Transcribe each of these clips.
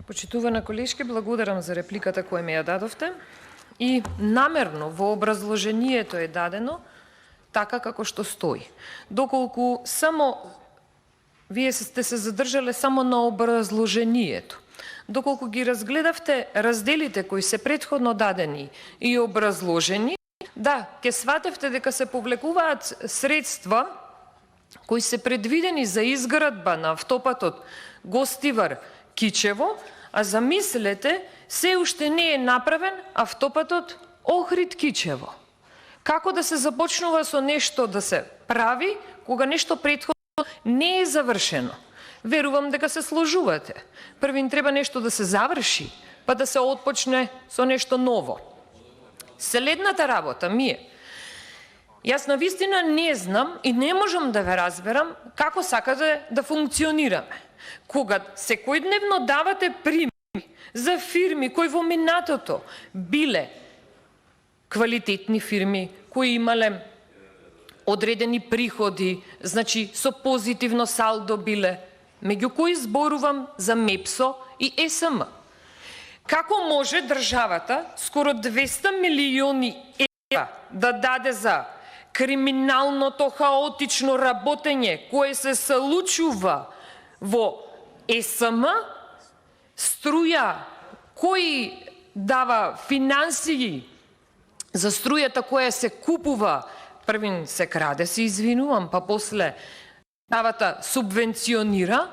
Почитувана колешке, благодарам за репликата која ми ја дадовте и намерно во образложението е дадено така како што стои. Доколку само вие сте се задржале само на образложението, доколку ги разгледавте разделите кои се претходно дадени и образложени, да, ќе сватевте дека се повлекуваат средства кои се предвидени за изградба на автопатот Гостивар-Кичево, а замислете, се уште не е направен автопатот Охрид-Кичево. Како да се започнува со нешто да се прави, кога нешто претходно не е завршено? Верувам дека се сложувате. Првин треба нешто да се заврши, па да се отпочне со нешто ново. Следната работа ми е, јас навистина не знам и не можам да ве разберам како сакате да функционираме. Кога секојдневно давате примери за фирми кои во минатото биле квалитетни фирми, кои имале одредени приходи, значи со позитивно салдо биле, меѓу кои зборувам за МЕПСО и СМ. Како може државата скоро 200 милиони евра да даде за криминалното хаотично работење кое се случува во СМ, струја, кој дава финансии за струјата која се купува, првин се краде, се извинувам, па после државата субвенционира,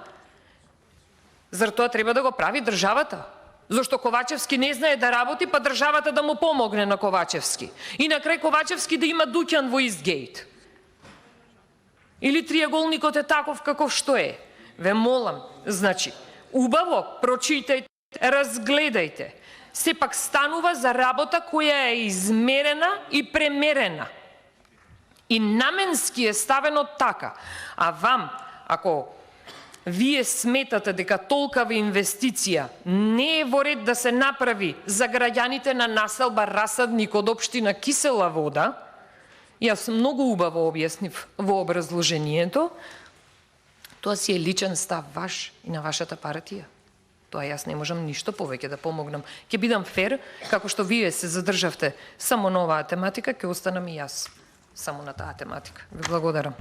зар тоа треба да го прави државата? Зошто Ковачевски не знае да работи, па државата да му помогне на Ковачевски. И на крај Ковачевски да има дуќан во Истгейт. Или триаголникот е таков каков што е. Ве молам, значи, убаво прочитајте, разгледајте. Сепак станува за работа која е измерена и премерена. И наменски е ставено така. А вам, ако вие сметате дека толкава инвестиција не е во ред да се направи за граѓаните на населба Расадник од општина Кисела Вода, јас многу убаво објаснив во образложението, тоа си е личен став ваш и на вашата партија. Тоа јас не можам ништо повеќе да помогнам. Ќе бидам фер, како што вие се задржавте само на оваа тематика, ќе останам и јас само на таа тематика. Ви благодарам.